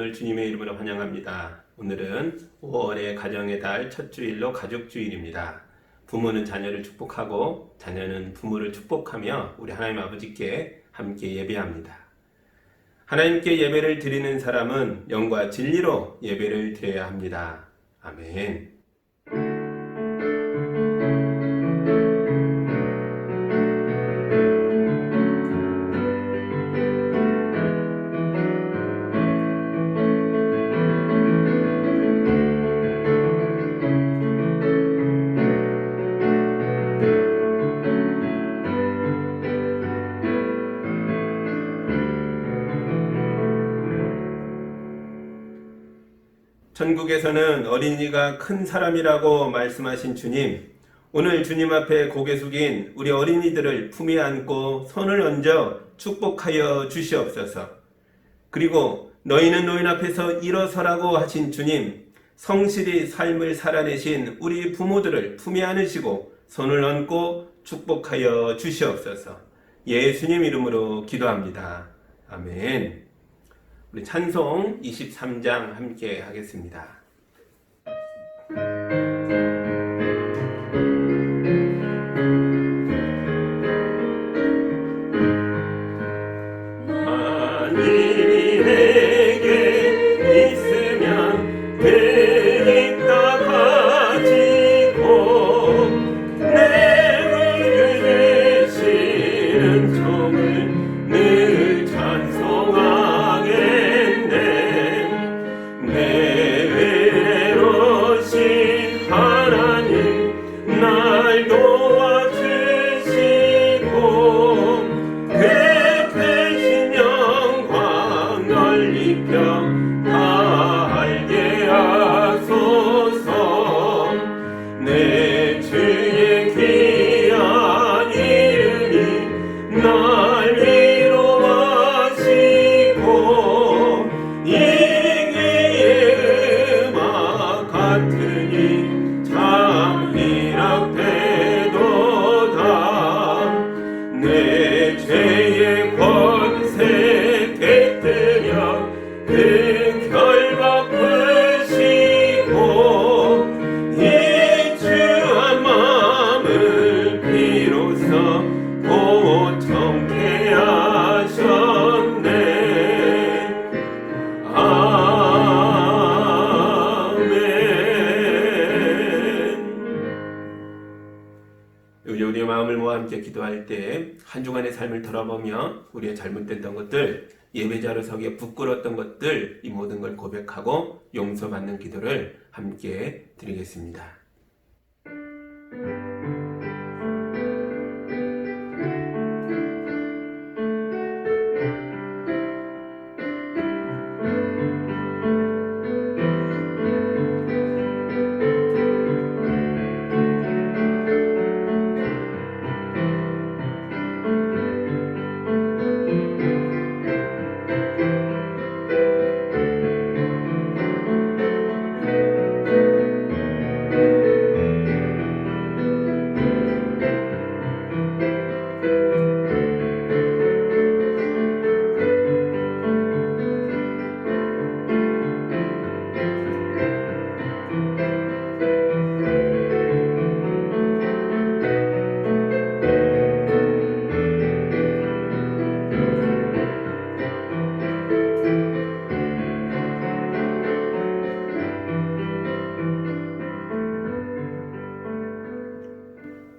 주님을 주님의 이름으로 환영합니다. 오늘은 5월의 가정의 달 첫 주일로 가족주일입니다. 부모는 자녀를 축복하고 자녀는 부모를 축복하며 우리 하나님 아버지께 함께 예배합니다. 하나님께 예배를 드리는 사람은 영과 진리로 예배를 드려야 합니다. 아멘. 천국에서는 어린이가 큰 사람이라고 말씀하신 주님, 오늘 주님 앞에 고개 숙인 우리 어린이들을 품에 안고 손을 얹어 축복하여 주시옵소서. 그리고 너희는 노인 앞에서 일어서라고 하신 주님, 성실히 삶을 살아내신 우리 부모들을 품에 안으시고 손을 얹고 축복하여 주시옵소서. 예수님 이름으로 기도합니다. 아멘. 우리 찬송 23장 함께 하겠습니다. 만일이 내게 있으면 되니까 가지고 내 되시는 종을 늘 찬송하게 내 외로우신 하나님 날 도와주시고 그 크신 영광 널리 펴 알게 하소서. 내 주의 귀한 이름이 날 위로하시고 내 죄의 권세 깨뜨려 그 결박 푸시고 이 주한 마음을 비로소 고통케 하셨네. 우리의 마음을 모아 함께 기도할 때 한 주간의 삶을 돌아보며 우리의 잘못됐던 것들, 예배자로 서기에 부끄러웠던 것들, 이 모든 걸 고백하고 용서받는 기도를 함께 드리겠습니다.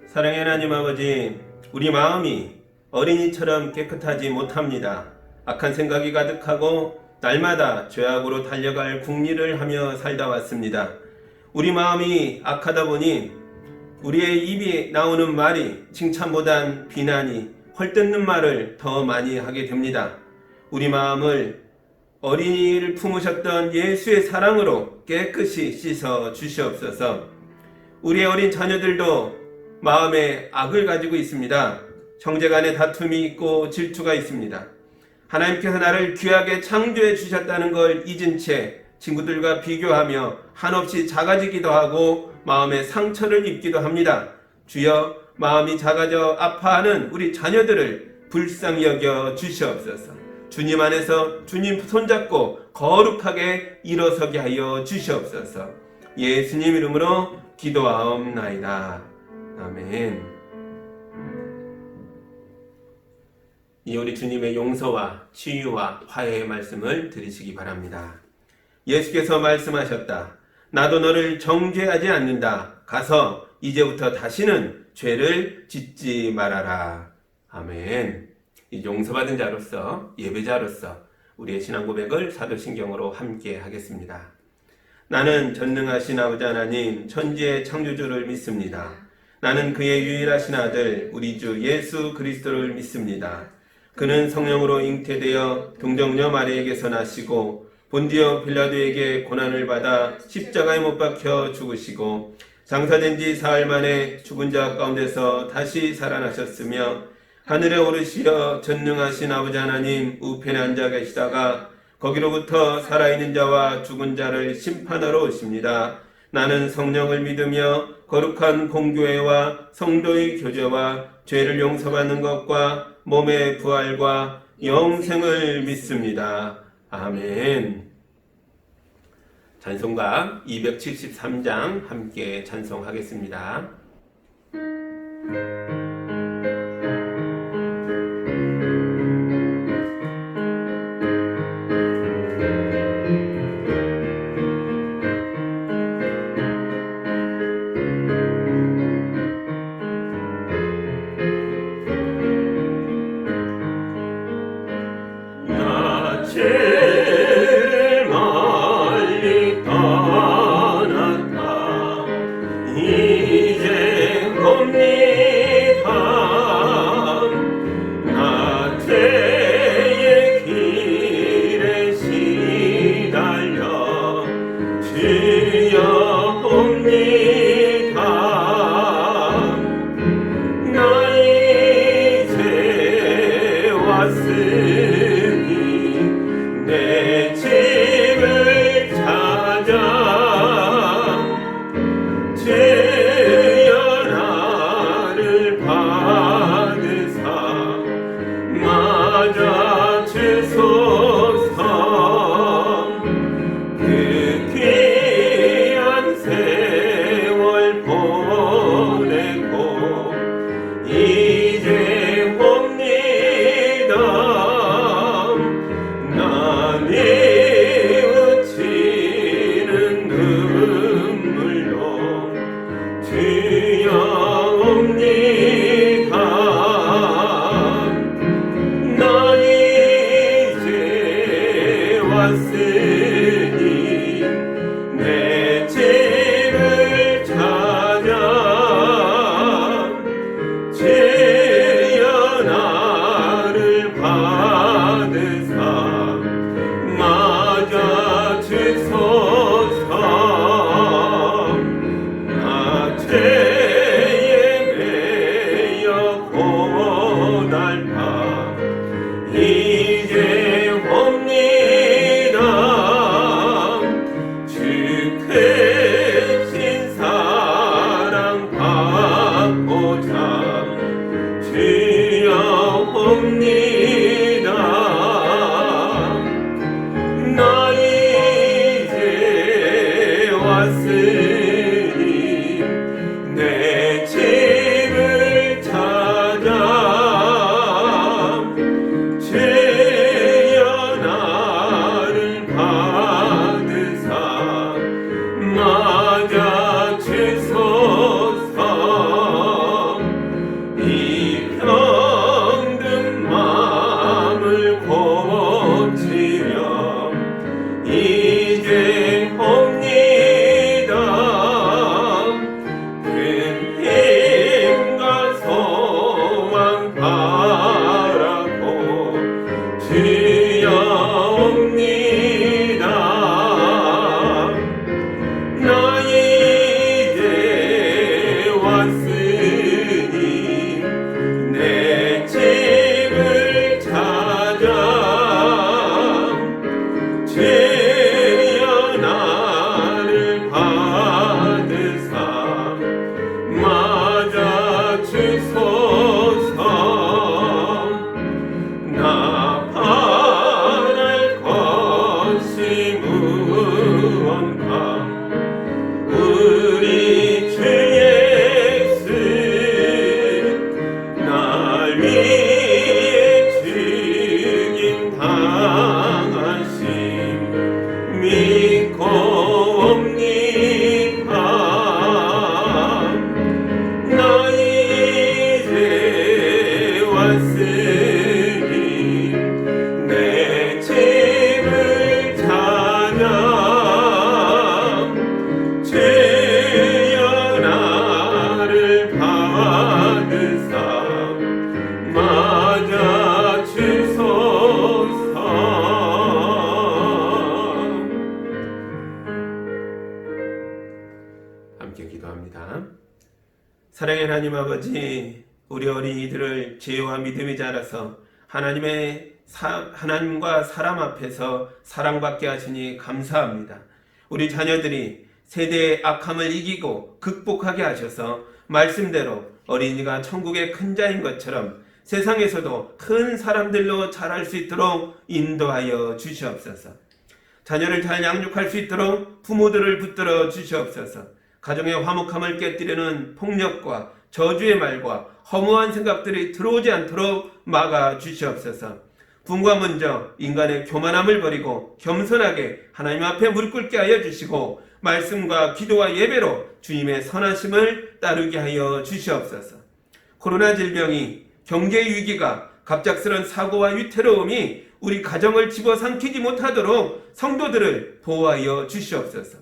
사랑의 하나님 아버지, 우리 마음이 어린이처럼 깨끗하지 못합니다. 악한 생각이 가득하고 날마다 죄악으로 달려갈 궁리를 하며 살다 왔습니다. 우리 마음이 악하다 보니 우리의 입이 나오는 말이 칭찬보단 비난이, 헐뜯는 말을 더 많이 하게 됩니다. 우리 마음을 어린이를 품으셨던 예수의 사랑으로 깨끗이 씻어 주시옵소서. 우리의 어린 자녀들도 마음에 악을 가지고 있습니다. 형제간의 다툼이 있고 질투가 있습니다. 하나님께서 나를 귀하게 창조해 주셨다는 걸 잊은 채 친구들과 비교하며 한없이 작아지기도 하고 마음에 상처를 입기도 합니다. 주여, 마음이 작아져 아파하는 우리 자녀들을 불쌍히 여겨 주시옵소서. 주님 안에서 주님 손잡고 거룩하게 일어서게 하여 주시옵소서. 예수님 이름으로 기도하옵나이다. 아멘. 이 우리 주님의 용서와 치유와 화해의 말씀을 들으시기 바랍니다. 예수께서 말씀하셨다. 나도 너를 정죄하지 않는다. 가서 이제부터 다시는 죄를 짓지 말아라. 아멘. 이 용서받은 자로서, 예배자로서 우리의 신앙 고백을 사도신경으로 함께 하겠습니다. 나는 전능하신 아버지 하나님, 천지의 창조주를 믿습니다. 나는 그의 유일하신 아들 우리 주 예수 그리스도를 믿습니다. 그는 성령으로 잉태되어 동정녀 마리에게서 나시고 본디오 빌라도에게 고난을 받아 십자가에 못 박혀 죽으시고 장사된 지 사흘 만에 죽은 자 가운데서 다시 살아나셨으며 하늘에 오르시어 전능하신 아버지 하나님 우편에 앉아 계시다가 거기로부터 살아있는 자와 죽은 자를 심판하러 오십니다. 나는 성령을 믿으며 거룩한 공교회와 성도의 교제와 죄를 용서받는 것과 몸의 부활과 영생을 믿습니다. 아멘. 찬송가 273장 함께 찬송하겠습니다. 죄를 멀리 떠났다. 이제 봅니다. 나 죄의 길에 시달려 주여 봅니다. 나 이제 왔으니 내 집을 찾아 주여 나를 받으사 맞아 주소서. 그 귀한 세월 보내고 이제 봅니다. 뉘우치는 눈물로 주여 옵니다. 나 이제 왔으니 내 집을 찾아 주여 나를 받으사 맞아 주소서. 나 죄에 매여 고달파 이제 봅니다. 주 크신 사랑 받고자 주여 옵니다. 나 이제 왔으니 내 집을 찾아 주여 나를 받으사 맞아 주소서. 이 병든 마음을 고치려 이제 옵니다. 큰 힘과 소망 바라고 주여 옵니다. 나 기도합니다. 사랑의 하나님 아버지, 우리 어린이들을 지혜와 믿음이 자라서 하나님과 사람 앞에서 사랑받게 하시니 감사합니다. 우리 자녀들이 세대의 악함을 이기고 극복하게 하셔서 말씀대로 어린이가 천국의 큰 자인 것처럼 세상에서도 큰 사람들로 자랄 수 있도록 인도하여 주시옵소서. 자녀를 잘 양육할 수 있도록 부모들을 붙들어 주시옵소서. 가정의 화목함을 깨뜨리는 폭력과 저주의 말과 허무한 생각들이 들어오지 않도록 막아 주시옵소서. 부모가 먼저 인간의 교만함을 버리고 겸손하게 하나님 앞에 무릎 꿇게 하여 주시고 말씀과 기도와 예배로 주님의 선하심을 따르게 하여 주시옵소서. 코로나 질병이, 경제 위기가, 갑작스런 사고와 위태로움이 우리 가정을 집어삼키지 못하도록 성도들을 보호하여 주시옵소서.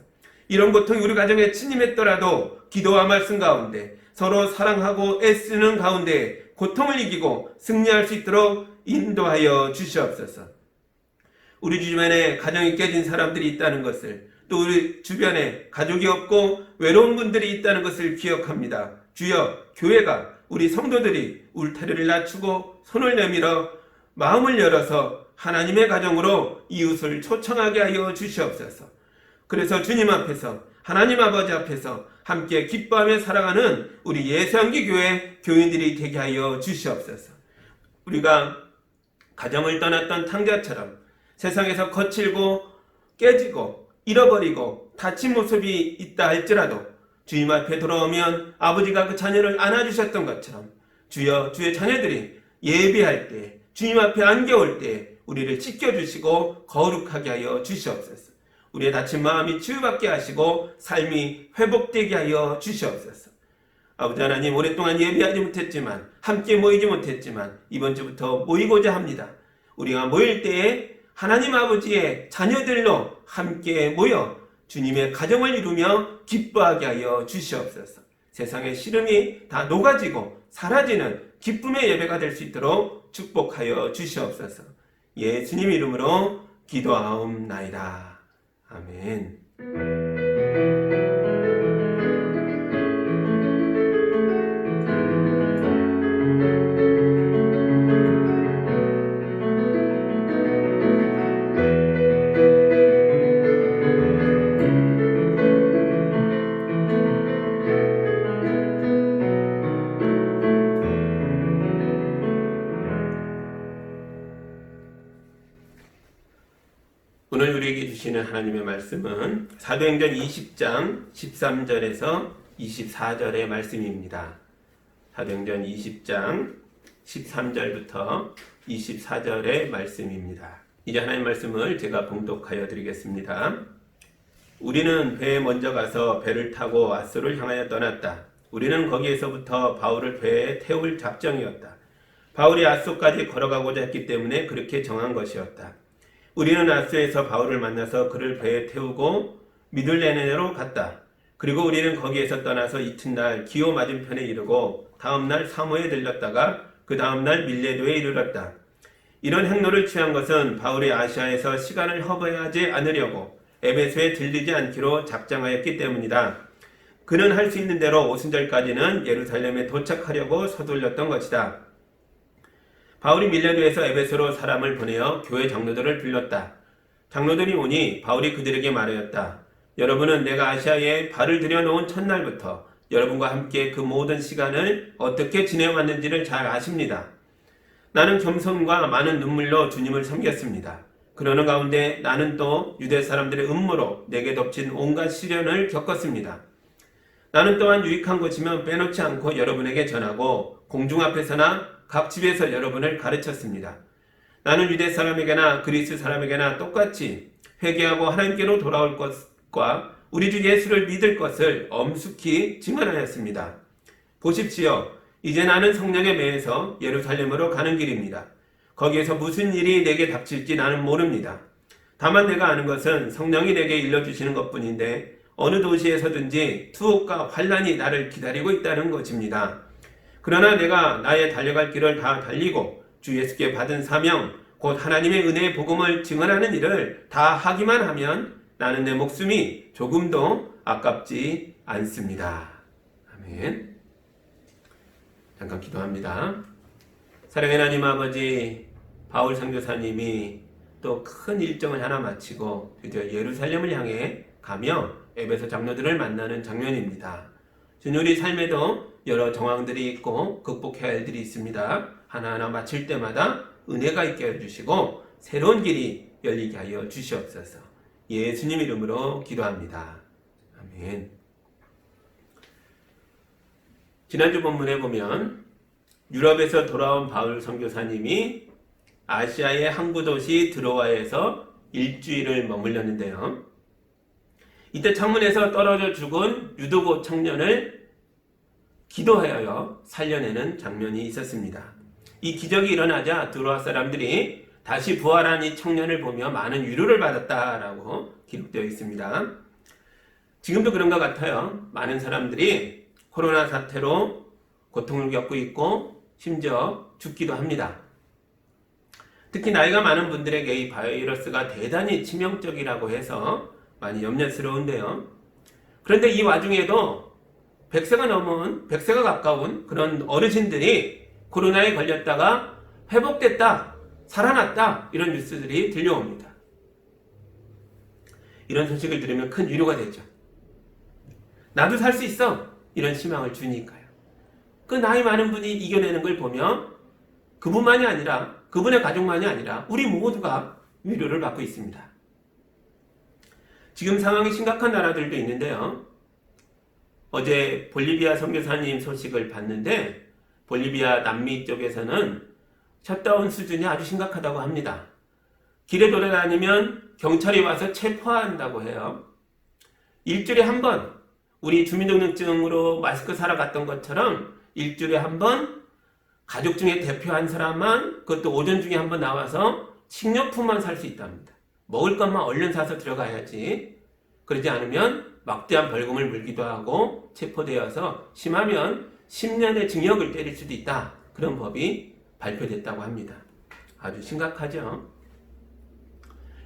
이런 고통이 우리 가정에 침입했더라도 기도와 말씀 가운데 서로 사랑하고 애쓰는 가운데 고통을 이기고 승리할 수 있도록 인도하여 주시옵소서. 우리 주변에 가정이 깨진 사람들이 있다는 것을, 또 우리 주변에 가족이 없고 외로운 분들이 있다는 것을 기억합니다. 주여, 교회가, 우리 성도들이 울타리를 낮추고 손을 내밀어 마음을 열어서 하나님의 가정으로 이웃을 초청하게 하여 주시옵소서. 그래서 주님 앞에서, 하나님 아버지 앞에서 함께 기뻐하며 살아가는 우리 예수향기 교회 교인들이 되게 하여 주시옵소서. 우리가 가정을 떠났던 탕자처럼 세상에서 거칠고 깨지고 잃어버리고 다친 모습이 있다 할지라도 주님 앞에 돌아오면 아버지가 그 자녀를 안아주셨던 것처럼 주여, 주의 자녀들이 예배할 때, 주님 앞에 안겨올 때 우리를 씻겨주시고 거룩하게 하여 주시옵소서. 우리의 다친 마음이 치유받게 하시고 삶이 회복되게 하여 주시옵소서. 아버지 하나님, 오랫동안 예배하지 못했지만, 함께 모이지 못했지만 이번 주부터 모이고자 합니다. 우리가 모일 때에 하나님 아버지의 자녀들로 함께 모여 주님의 가정을 이루며 기뻐하게 하여 주시옵소서. 세상의 시름이 다 녹아지고 사라지는 기쁨의 예배가 될 수 있도록 축복하여 주시옵소서. 예수님 이름으로 기도하옵나이다. 아멘. 오늘 우리에게 주시는 하나님의 말씀은 사도행전 20장 13절에서 24절의 말씀입니다. 사도행전 20장 13절부터 24절의 말씀입니다. 이제 하나님의 말씀을 제가 봉독하여 드리겠습니다. 우리는 배에 먼저 가서 배를 타고 아소를 향하여 떠났다. 우리는 거기에서부터 바울을 배에 태울 작정이었다. 바울이 아소까지 걸어가고자 했기 때문에 그렇게 정한 것이었다. 우리는 아소에서 바울을 만나서 그를 배에 태우고 미둘레네로 갔다. 그리고 우리는 거기에서 떠나서 이튿날 기오 맞은편에 이르고 다음날 사모에 들렀다가 그 다음날 밀레도에 이르렀다. 이런 행로를 취한 것은 바울이 아시아에서 시간을 허비하지 않으려고 에베소에 들리지 않기로 작정하였기 때문이다. 그는 할 수 있는 대로 오순절까지는 예루살렘에 도착하려고 서둘렀던 것이다. 바울이 밀레도에서 에베소로 사람을 보내어 교회 장로들을 불렀다. 장로들이 오니 바울이 그들에게 말하였다. 여러분은 내가 아시아에 발을 들여놓은 첫날부터 여러분과 함께 그 모든 시간을 어떻게 지내왔는지를 잘 아십니다. 나는 겸손과 많은 눈물로 주님을 섬겼습니다. 그러는 가운데 나는 또 유대 사람들의 음모로 내게 덮친 온갖 시련을 겪었습니다. 나는 또한 유익한 것이면 빼놓지 않고 여러분에게 전하고 공중 앞에서나 각 집에서 여러분을 가르쳤습니다. 나는 유대 사람에게나 그리스 사람에게나 똑같이 회개하고 하나님께로 돌아올 것과 우리 주 예수를 믿을 것을 엄숙히 증언하였습니다. 보십시오. 이제 나는 성령에 매여서 예루살렘으로 가는 길입니다. 거기에서 무슨 일이 내게 닥칠지 나는 모릅니다. 다만 내가 아는 것은 성령이 내게 일러주시는 것뿐인데 어느 도시에서든지 투옥과 환란이 나를 기다리고 있다는 것입니다. 그러나 내가 나의 달려갈 길을 다 달리고 주 예수께 받은 사명, 곧 하나님의 은혜의 복음을 증언하는 일을 다 하기만 하면 나는 내 목숨이 조금도 아깝지 않습니다. 아멘. 잠깐 기도합니다. 사랑의 하나님 아버지, 바울 선교사님이 또 큰 일정을 하나 마치고 드디어 예루살렘을 향해 가며 에베소 장로들을 만나는 장면입니다. 주님, 우리 삶에도 여러 정황들이 있고 극복해야 할 일들이 있습니다. 하나하나 마칠 때마다 은혜가 있게 해주시고 새로운 길이 열리게 하여 주시옵소서. 예수님 이름으로 기도합니다. 아멘. 지난주 본문에 보면 유럽에서 돌아온 바울 선교사님이 아시아의 항구 도시 드로아에서 일주일을 머물렀는데요. 이때 창문에서 떨어져 죽은 유도고 청년을 기도하여 살려내는 장면이 있었습니다. 이 기적이 일어나자 드로아 사람들이 다시 부활한 이 청년을 보며 많은 위로를 받았다라고 기록되어 있습니다. 지금도 그런 것 같아요. 많은 사람들이 코로나 사태로 고통을 겪고 있고 심지어 죽기도 합니다. 특히 나이가 많은 분들에게 이 바이러스가 대단히 치명적이라고 해서 많이 염려스러운데요. 그런데 이 와중에도 100세가 가까운 그런 어르신들이 코로나에 걸렸다가 회복됐다, 살아났다, 이런 뉴스들이 들려옵니다. 이런 소식을 들으면 큰 위로가 되죠. 나도 살 수 있어, 이런 희망을 주니까요. 그 나이 많은 분이 이겨내는 걸 보며 그분만이 아니라, 그분의 가족만이 아니라 우리 모두가 위로를 받고 있습니다. 지금 상황이 심각한 나라들도 있는데요. 어제 볼리비아 선교사님 소식을 봤는데 볼리비아 남미 쪽에서는 셧다운 수준이 아주 심각하다고 합니다. 길에 돌아다니면 경찰이 와서 체포한다고 해요. 일주일에 한 번, 우리 주민등록증으로 마스크 사러 갔던 것처럼 일주일에 한 번 가족 중에 대표 한 사람만, 그것도 오전 중에 한 번 나와서 식료품만 살 수 있답니다. 먹을 것만 얼른 사서 들어가야지. 그러지 않으면 막대한 벌금을 물기도 하고 체포되어서 심하면 10년의 징역을 때릴 수도 있다. 그런 법이 발표됐다고 합니다. 아주 심각하죠.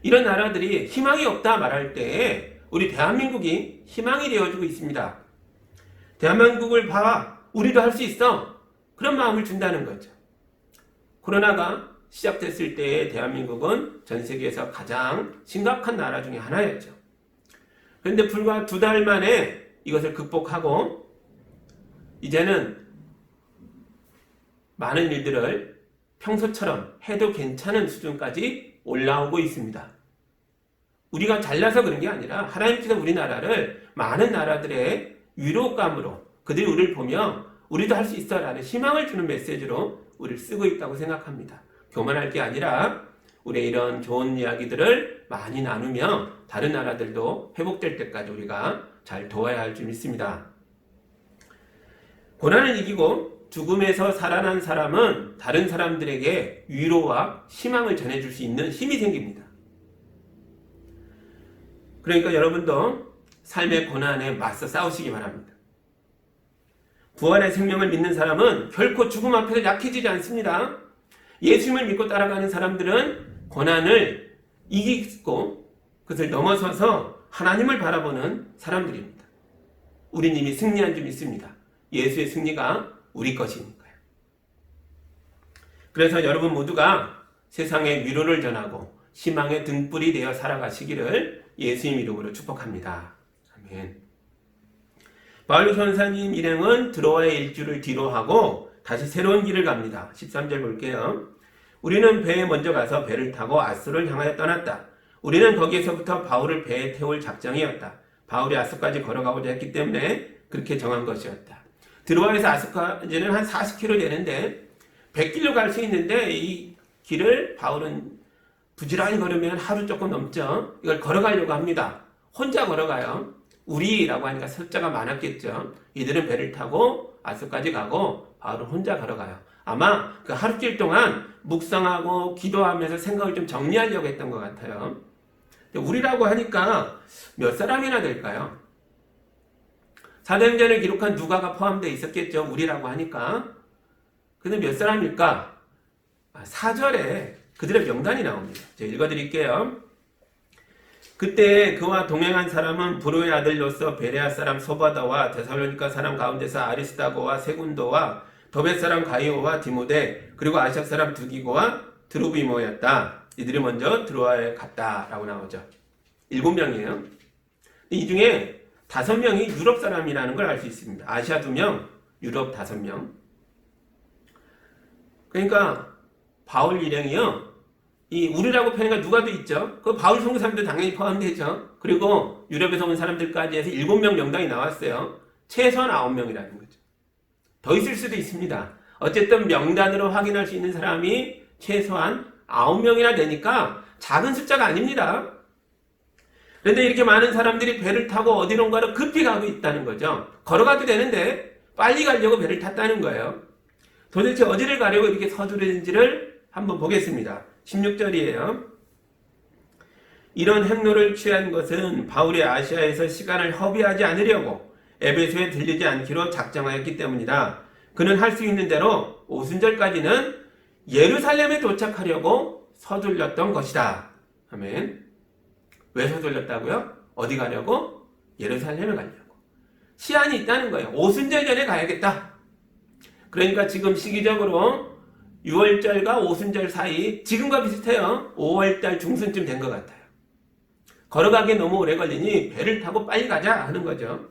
이런 나라들이 희망이 없다 말할 때 우리 대한민국이 희망이 되어주고 있습니다. 대한민국을 봐, 우리도 할 수 있어, 그런 마음을 준다는 거죠. 코로나가 시작됐을 때의 대한민국은 전 세계에서 가장 심각한 나라 중에 하나였죠. 그런데 불과 2달 만에 이것을 극복하고 이제는 많은 일들을 평소처럼 해도 괜찮은 수준까지 올라오고 있습니다. 우리가 잘나서 그런 게 아니라 하나님께서 우리나라를 많은 나라들의 위로감으로, 그들이 우리를 보며 우리도 할 수 있어 라는 희망을 주는 메시지로 우리를 쓰고 있다고 생각합니다. 교만할 게 아니라 우리의 이런 좋은 이야기들을 많이 나누며 다른 나라들도 회복될 때까지 우리가 잘 도와야 할 줄 믿습니다. 고난을 이기고 죽음에서 살아난 사람은 다른 사람들에게 위로와 희망을 전해줄 수 있는 힘이 생깁니다. 그러니까 여러분도 삶의 고난에 맞서 싸우시기 바랍니다. 부활의 생명을 믿는 사람은 결코 죽음 앞에서 약해지지 않습니다. 예수님을 믿고 따라가는 사람들은 고난을 이기고 그것을 넘어서서 하나님을 바라보는 사람들입니다. 우린 이미 승리한 줄 믿습니다. 예수의 승리가 우리 것이니까요. 그래서 여러분 모두가 세상에 위로를 전하고 희망의 등불이 되어 살아가시기를 예수님 이름으로 축복합니다. 아멘. 바울 선사님 일행은 드로아의 일주를 뒤로 하고 다시 새로운 길을 갑니다. 13절 볼게요. 우리는 배에 먼저 가서 배를 타고 아소를 향하여 떠났다. 우리는 거기에서부터 바울을 배에 태울 작정이었다. 바울이 아소까지 걸어가고자 했기 때문에 그렇게 정한 것이었다. 드로아에서 아소까지는 한 40km 되는데 100km 갈 수 있는데 이 길을 바울은 부지런히 걸으면 하루 조금 넘죠. 이걸 걸어가려고 합니다. 혼자 걸어가요. 우리라고 하니까 숫자가 많았겠죠. 이들은 배를 타고 아소까지 가고 바울은 혼자 걸어가요. 아마 그 하루길 동안 묵상하고 기도하면서 생각을 좀 정리하려고 했던 것 같아요. 우리라고 하니까 몇 사람이나 될까요? 사도행전을 기록한 누가가 포함되어 있었겠죠. 우리라고 하니까. 근데 몇 사람일까? 4절에 그들의 명단이 나옵니다. 제가 읽어드릴게요. 그때 그와 동행한 사람은 브로의 아들로서 베레아 사람 소바다와 데살로니가 사람 가운데서 아리스다고와 세군도와 더벳 사람 가이오와 디모데 그리고 아시아 사람 두기고와 드루비모였다. 이들이 먼저 드로아에 갔다라고 나오죠. 7명이에요. 이 중에 5명이 유럽 사람이라는 걸 알 수 있습니다. 아시아 2명, 유럽 5명. 그러니까 바울 일행이요. 이 우리라고 표현가 누가 도 있죠. 그 바울 선교사님도 당연히 포함되죠. 그리고 유럽에서 온 사람들까지 해서 7명 명단이 나왔어요. 최소한 9명이라는 거죠. 더 있을 수도 있습니다. 어쨌든 명단으로 확인할 수 있는 사람이 최소한 9명이나 되니까 작은 숫자가 아닙니다. 그런데 이렇게 많은 사람들이 배를 타고 어디론가로 급히 가고 있다는 거죠. 걸어가도 되는데 빨리 가려고 배를 탔다는 거예요. 도대체 어디를 가려고 이렇게 서두르는지를 한번 보겠습니다. 16절이에요. 이런 행로를 취한 것은 바울이 아시아에서 시간을 허비하지 않으려고 에베소에 들리지 않기로 작정하였기 때문이다. 그는 할 수 있는 대로 오순절까지는 예루살렘에 도착하려고 서둘렀던 것이다. 아멘. 왜 서둘렀다고요? 어디 가려고? 예루살렘에 가려고. 시한이 있다는 거예요. 오순절 전에 가야겠다. 그러니까 지금 시기적으로 6월절과 오순절 사이, 지금과 비슷해요. 5월달 중순쯤 된 것 같아요. 걸어가기에 너무 오래 걸리니 배를 타고 빨리 가자 하는 거죠.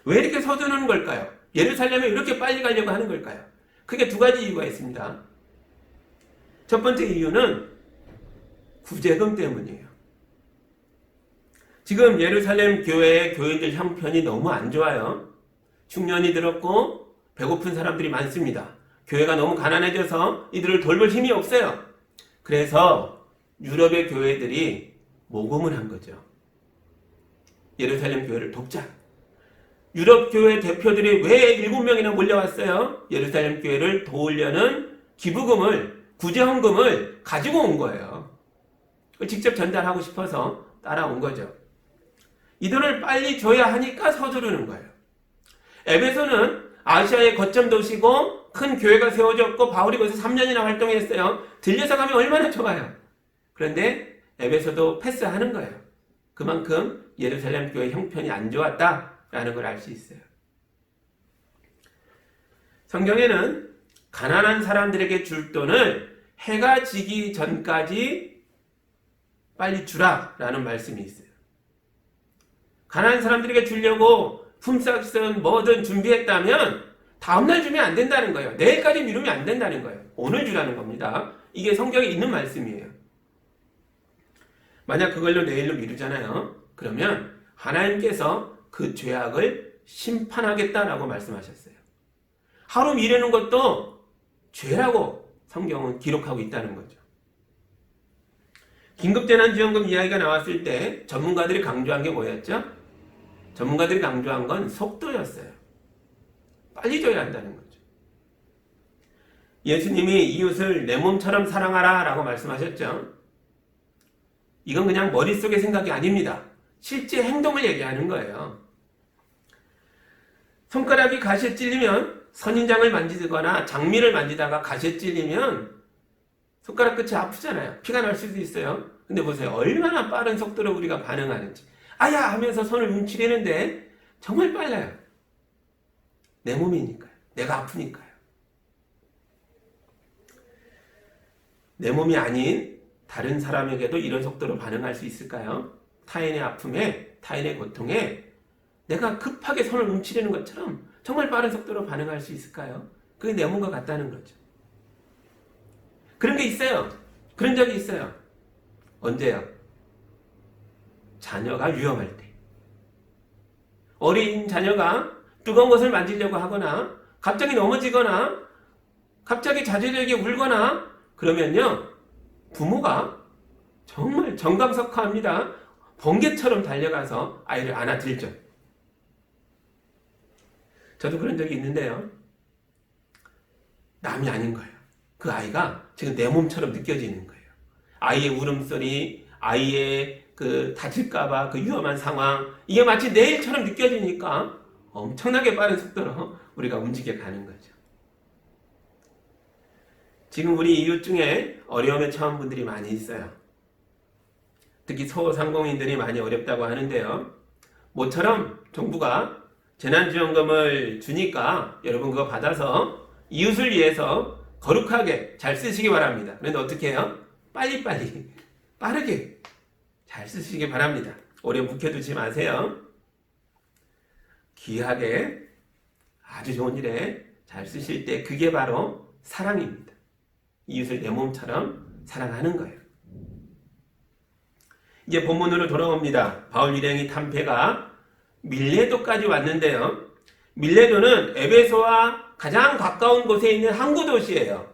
왜 이렇게 서두르는 걸까요? 예루살렘에 이렇게 빨리 가려고 하는 걸까요? 크게 2가지 이유가 있습니다. 첫 번째 이유는 구제금 때문이에요. 지금 예루살렘 교회의 교인들 형편이 너무 안 좋아요. 흉년이 들었고 배고픈 사람들이 많습니다. 교회가 너무 가난해져서 이들을 돌볼 힘이 없어요. 그래서 유럽의 교회들이 모금을 한 거죠. 예루살렘 교회를 돕자. 유럽 교회 대표들이 왜 7명이나 몰려왔어요? 예루살렘 교회를 도우려는 기부금을, 구제헌금을 가지고 온 거예요. 직접 전달하고 싶어서 따라온 거죠. 이 돈을 빨리 줘야 하니까 서두르는 거예요. 에베소는 아시아의 거점 도시고 큰 교회가 세워졌고 바울이 거기서 3년이나 활동했어요. 들려서 가면 얼마나 좋아요. 그런데 에베소도 패스하는 거예요. 그만큼 예루살렘 교회 형편이 안 좋았다라는 걸 알 수 있어요. 성경에는 가난한 사람들에게 줄 돈을 해가 지기 전까지 빨리 주라라는 말씀이 있어요. 가난한 사람들에게 주려고 품삯은 뭐든 준비했다면 다음날 주면 안 된다는 거예요. 내일까지 미루면 안 된다는 거예요. 오늘 주라는 겁니다. 이게 성경에 있는 말씀이에요. 만약 그걸로 내일로 미루잖아요. 그러면 하나님께서 그 죄악을 심판하겠다라고 말씀하셨어요. 하루 미루는 것도 죄라고 성경은 기록하고 있다는 거죠. 긴급재난지원금 이야기가 나왔을 때 전문가들이 강조한 게 뭐였죠? 전문가들이 강조한 건 속도였어요. 빨리 줘야 한다는 거죠. 예수님이 이웃을 내 몸처럼 사랑하라 라고 말씀하셨죠. 이건 그냥 머릿속의 생각이 아닙니다. 실제 행동을 얘기하는 거예요. 손가락이 가시에 찔리면 선인장을 만지거나 장미를 만지다가 가시에 찔리면 손가락 끝이 아프잖아요. 피가 날 수도 있어요. 근데 보세요. 얼마나 빠른 속도로 우리가 반응하는지. 아야 하면서 손을 움츠리는데 정말 빨라요. 내 몸이니까요. 내가 아프니까요. 내 몸이 아닌 다른 사람에게도 이런 속도로 반응할 수 있을까요? 타인의 아픔에, 타인의 고통에 내가 급하게 손을 움츠리는 것처럼 정말 빠른 속도로 반응할 수 있을까요? 그게 내 몸과 같다는 거죠. 그런 게 있어요. 그런 적이 있어요. 언제요? 자녀가 위험할 때. 어린 자녀가 뜨거운 것을 만지려고 하거나 갑자기 넘어지거나 갑자기 자제되게 울거나 그러면요. 부모가 정말 정감석화합니다. 번개처럼 달려가서 아이를 안아들죠. 저도 그런 적이 있는데요. 남이 아닌 거예요. 그 아이가 지금 내 몸처럼 느껴지는 거예요. 아이의 울음소리, 아이의 그 다칠까봐 그 위험한 상황, 이게 마치 내 일처럼 느껴지니까 엄청나게 빠른 속도로 우리가 움직여 가는 거죠. 지금 우리 이웃 중에 어려움에 처한 분들이 많이 있어요. 특히 소상공인들이 많이 어렵다고 하는데요. 모처럼 정부가 재난지원금을 주니까 여러분 그거 받아서 이웃을 위해서 거룩하게 잘 쓰시기 바랍니다. 그런데 어떻게 해요? 빨리빨리 빠르게 잘 쓰시기 바랍니다. 오래 묵혀두지 마세요. 귀하게 아주 좋은 일에 잘 쓰실 때 그게 바로 사랑입니다. 이웃을 내 몸처럼 사랑하는 거예요. 이제 본문으로 돌아옵니다. 바울 일행이 탄 배가 밀레도까지 왔는데요. 밀레도는 에베소와 가장 가까운 곳에 있는 항구 도시예요.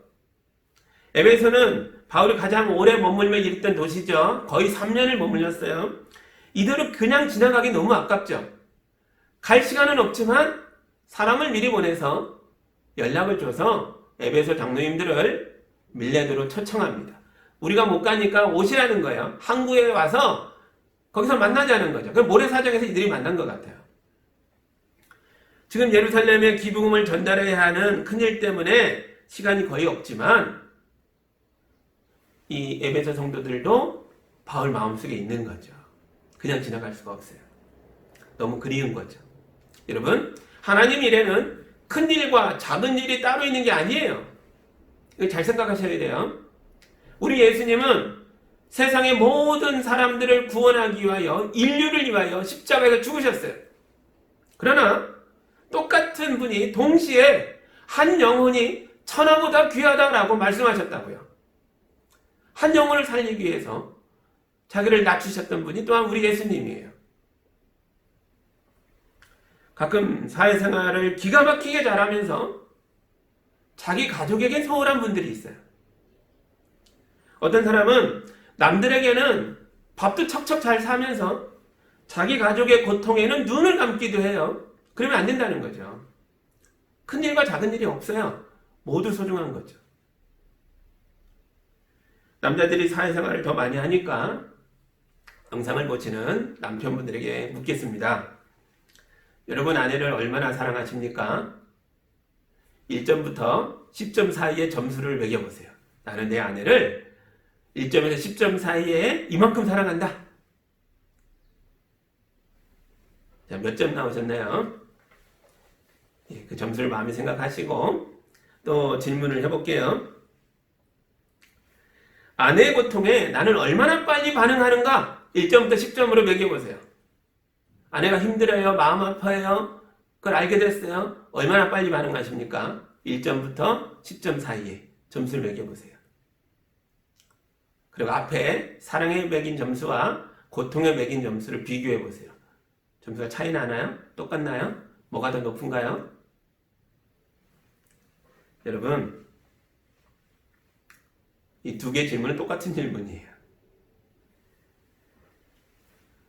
에베소는 바울이 가장 오래 머물며 있던 도시죠. 거의 3년을 머물렀어요. 이대로 그냥 지나가기 너무 아깝죠. 갈 시간은 없지만 사람을 미리 보내서 연락을 줘서 에베소 장로님들을 밀레도로 초청합니다. 우리가 못 가니까 오시라는 거예요. 항구에 와서 거기서 만나자는 거죠. 그럼 모래사장에서 이들이 만난 것 같아요. 지금 예루살렘에 기부금을 전달해야 하는 큰일 때문에 시간이 거의 없지만 이 에베소 성도들도 바울 마음속에 있는 거죠. 그냥 지나갈 수가 없어요. 너무 그리운 거죠. 여러분, 하나님 일에는 큰 일과 작은 일이 따로 있는 게 아니에요. 이거 잘 생각하셔야 돼요. 우리 예수님은 세상의 모든 사람들을 구원하기 위하여 인류를 위하여 십자가에서 죽으셨어요. 그러나 똑같은 분이 동시에 한 영혼이 천하보다 귀하다라고 말씀하셨다고요. 한 영혼을 살리기 위해서 자기를 낮추셨던 분이 또한 우리 예수님이에요. 가끔 사회생활을 기가 막히게 잘하면서 자기 가족에겐 소홀한 분들이 있어요. 어떤 사람은 남들에게는 밥도 척척 잘 사면서 자기 가족의 고통에는 눈을 감기도 해요. 그러면 안 된다는 거죠. 큰 일과 작은 일이 없어요. 모두 소중한 거죠. 남자들이 사회생활을 더 많이 하니까 영상을 보시는 남편분들에게 묻겠습니다. 여러분 아내를 얼마나 사랑하십니까? 1점부터 10점 사이에 점수를 매겨보세요. 나는 내 아내를 1점에서 10점 사이에 이만큼 사랑한다. 자, 몇 점 나오셨나요? 예, 그 점수를 마음에 생각하시고 또 질문을 해볼게요. 아내의 고통에 나는 얼마나 빨리 반응하는가? 1점부터 10점으로 매겨보세요. 아내가 힘들어요? 마음 아파요? 그걸 알게 됐어요? 얼마나 빨리 반응하십니까? 1점부터 10점 사이에 점수를 매겨보세요. 그리고 앞에 사랑에 매긴 점수와 고통에 매긴 점수를 비교해보세요. 점수가 차이 나나요? 똑같나요? 뭐가 더 높은가요? 여러분, 이 두 개의 질문은 똑같은 질문이에요.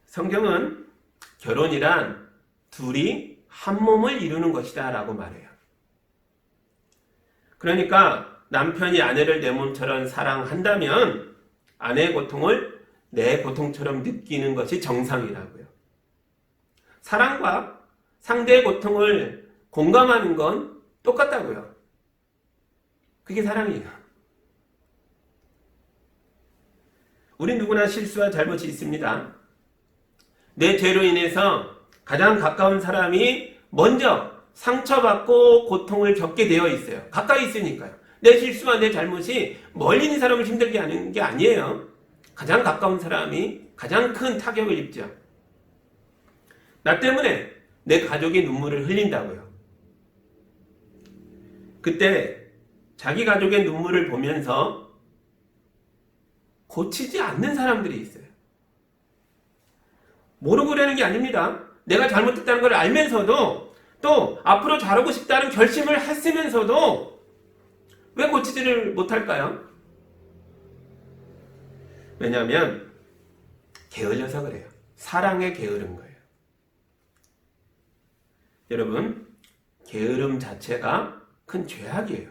성경은 결혼이란 둘이 한 몸을 이루는 것이다 라고 말해요. 그러니까 남편이 아내를 내 몸처럼 사랑한다면 아내의 고통을 내 고통처럼 느끼는 것이 정상이라고요. 사랑과 상대의 고통을 공감하는 건 똑같다고요. 그게 사랑이에요. 우리 누구나 실수와 잘못이 있습니다. 내 죄로 인해서 가장 가까운 사람이 먼저 상처받고 고통을 겪게 되어 있어요. 가까이 있으니까요. 내 실수와 내 잘못이 멀리 있는 사람을 힘들게 하는 게 아니에요. 가장 가까운 사람이 가장 큰 타격을 입죠. 나 때문에 내 가족이 눈물을 흘린다고요. 그때 자기 가족의 눈물을 보면서 고치지 않는 사람들이 있어요. 모르고 그러는 게 아닙니다. 내가 잘못했다는 걸 알면서도 또 앞으로 잘하고 싶다는 결심을 했으면서도 왜 고치지를 못할까요? 왜냐하면 게을려서 그래요. 사랑에 게으른 거예요. 여러분, 게으름 자체가 큰 죄악이에요.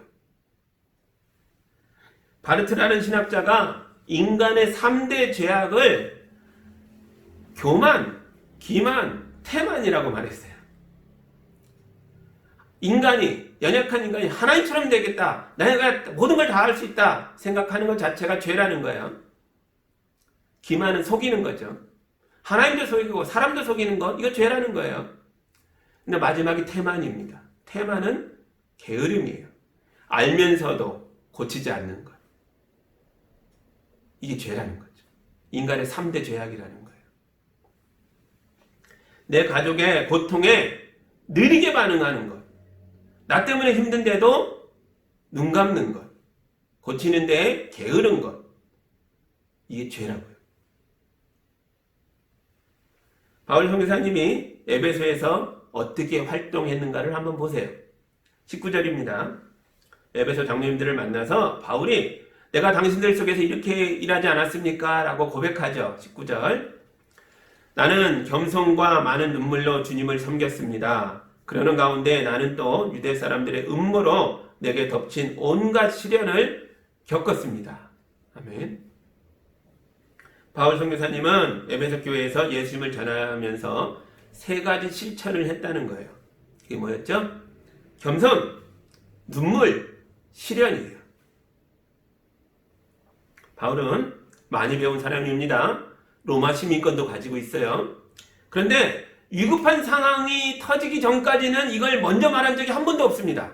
바르트라는 신학자가 인간의 3대 죄악을 교만, 기만, 태만이라고 말했어요. 인간이, 연약한 인간이 하나님처럼 되겠다, 내가 모든 걸 다 할 수 있다 생각하는 것 자체가 죄라는 거예요. 기만은 속이는 거죠. 하나님도 속이고 사람도 속이는 것, 이거 죄라는 거예요. 근데 마지막이 태만입니다. 태만은 게으름이에요. 알면서도 고치지 않는 것. 이게 죄라는 거죠. 인간의 3대 죄악이라는 거예요. 내 가족의 고통에 느리게 반응하는 것. 나 때문에 힘든데도 눈 감는 것. 고치는 데에 게으른 것. 이게 죄라고요. 바울 선교사님이 에베소에서 어떻게 활동했는가를 한번 보세요. 19절입니다. 에베소 장로님들을 만나서 바울이 내가 당신들 속에서 이렇게 일하지 않았습니까? 라고 고백하죠. 19절. 나는 겸손과 많은 눈물로 주님을 섬겼습니다. 그러는 가운데 나는 또 유대 사람들의 음모로 내게 덮친 온갖 시련을 겪었습니다. 아멘. 바울 선교사님은 에베소 교회에서 예수님을 전하면서 3가지 실천을 했다는 거예요. 그게 뭐였죠? 겸손, 눈물, 시련이에요. 바울은 많이 배운 사람입니다. 로마 시민권도 가지고 있어요. 그런데 위급한 상황이 터지기 전까지는 이걸 먼저 말한 적이 한 번도 없습니다.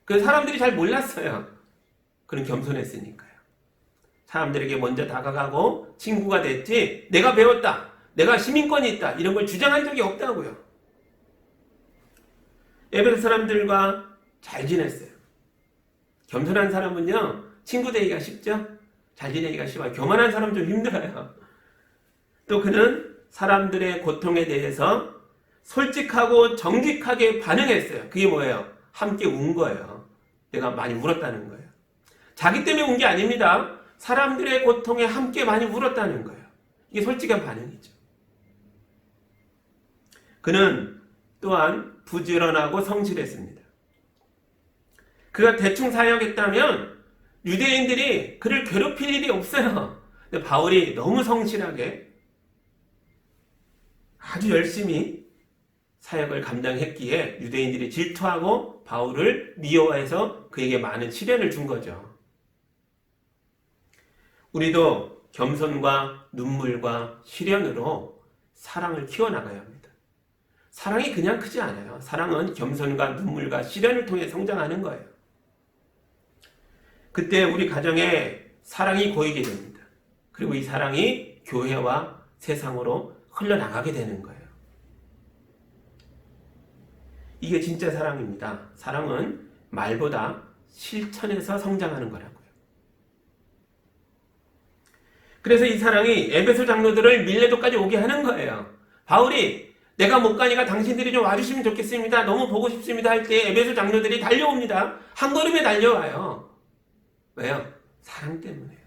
그래서 사람들이 잘 몰랐어요. 그는 겸손했으니까요. 사람들에게 먼저 다가가고 친구가 됐지, 내가 배웠다, 내가 시민권이 있다, 이런 걸 주장한 적이 없다고요. 에베소 사람들과 잘 지냈어요. 겸손한 사람은요, 친구 되기가 쉽죠? 잘 지내기가 쉬워요. 교만한 사람 좀 힘들어요. 또 그는 사람들의 고통에 대해서 솔직하고 정직하게 반응했어요. 그게 뭐예요? 함께 운 거예요. 내가 많이 울었다는 거예요. 자기 때문에 운 게 아닙니다. 사람들의 고통에 함께 많이 울었다는 거예요. 이게 솔직한 반응이죠. 그는 또한 부지런하고 성실했습니다. 그가 대충 사역했다면 유대인들이 그를 괴롭힐 일이 없어요. 근데 바울이 너무 성실하게 아주 열심히 사역을 감당했기에 유대인들이 질투하고 바울을 미워해서 그에게 많은 시련을 준 거죠. 우리도 겸손과 눈물과 시련으로 사랑을 키워나가야 합니다. 사랑이 그냥 크지 않아요. 사랑은 겸손과 눈물과 시련을 통해 성장하는 거예요. 그때 우리 가정에 사랑이 고이게 됩니다. 그리고 이 사랑이 교회와 세상으로 흘러나가게 되는 거예요. 이게 진짜 사랑입니다. 사랑은 말보다 실천에서 성장하는 거라고요. 그래서 이 사랑이 에베소 장로들을 밀레도까지 오게 하는 거예요. 바울이 내가 못 가니까 당신들이 좀 와주시면 좋겠습니다. 너무 보고 싶습니다. 할 때 에베소 장로들이 달려옵니다. 한 걸음에 달려와요. 왜요? 사랑 때문에요.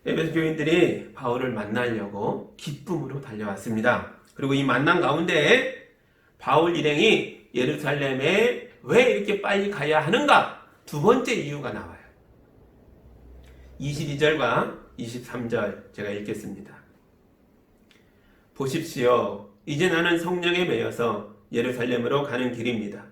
에베소 교인들이 바울을 만나려고 기쁨으로 달려왔습니다. 그리고 이 만남 가운데 바울 일행이 예루살렘에 왜 이렇게 빨리 가야 하는가? 2번째 이유가 나와요. 22절과 23절 제가 읽겠습니다. 보십시오. 이제 나는 성령에 매여서 예루살렘으로 가는 길입니다.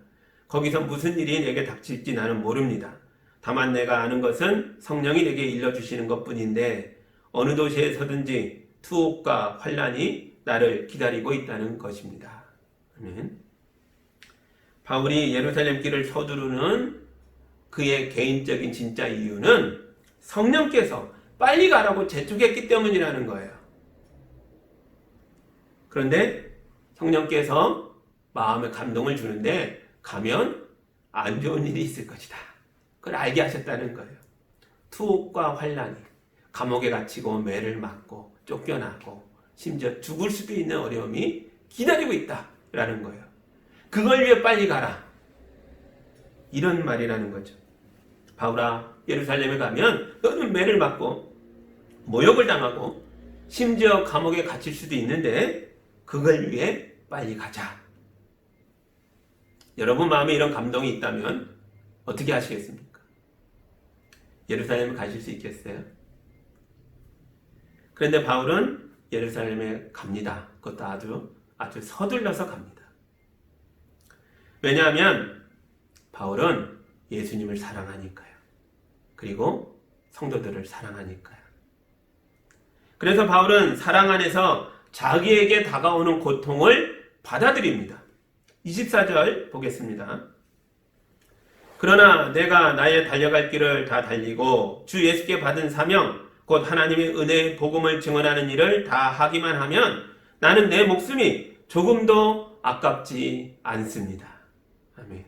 거기서 무슨 일이 내게 닥칠지 나는 모릅니다. 다만 내가 아는 것은 성령이 내게 일러주시는 것뿐인데 어느 도시에서든지 투옥과 환난이 나를 기다리고 있다는 것입니다. 아멘. 바울이 예루살렘 길을 서두르는 그의 개인적인 진짜 이유는 성령께서 빨리 가라고 재촉했기 때문이라는 거예요. 그런데 성령께서 마음에 감동을 주는데 가면 안 좋은 일이 있을 것이다. 그걸 알게 하셨다는 거예요. 투옥과 환난이 감옥에 갇히고 매를 맞고 쫓겨나고 심지어 죽을 수도 있는 어려움이 기다리고 있다라는 거예요. 그걸 위해 빨리 가라. 이런 말이라는 거죠. 바울아, 예루살렘에 가면 너는 매를 맞고 모욕을 당하고 심지어 감옥에 갇힐 수도 있는데 그걸 위해 빨리 가자. 여러분 마음에 이런 감동이 있다면 어떻게 하시겠습니까? 예루살렘에 가실 수 있겠어요? 그런데 바울은 예루살렘에 갑니다. 그것도 아주 서둘러서 갑니다. 왜냐하면 바울은 예수님을 사랑하니까요. 그리고 성도들을 사랑하니까요. 그래서 바울은 사랑 안에서 자기에게 다가오는 고통을 받아들입니다. 24절 보겠습니다. 그러나 내가 나의 달려갈 길을 다 달리고 주 예수께 받은 사명 곧 하나님의 은혜의 복음을 증언하는 일을 다 하기만 하면 나는 내 목숨이 조금도 아깝지 않습니다. 아멘.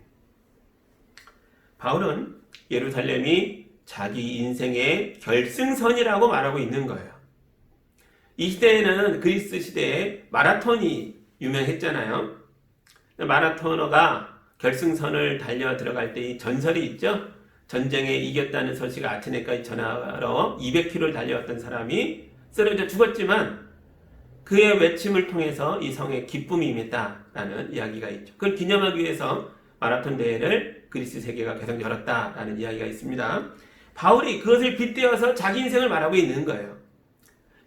바울은 예루살렘이 자기 인생의 결승선이라고 말하고 있는 거예요. 이 시대에는 그리스 시대에 마라톤이 유명했잖아요. 마라토너가 결승선을 달려 들어갈 때 이 전설이 있죠. 전쟁에 이겼다는 소식을 아테네까지 전하러 200km를 달려왔던 사람이 쓰러져 죽었지만 그의 외침을 통해서 이 성에 기쁨이 임했다라는 이야기가 있죠. 그걸 기념하기 위해서 마라톤 대회를 그리스 세계가 계속 열었다라는 이야기가 있습니다. 바울이 그것을 빗대어서 자기 인생을 말하고 있는 거예요.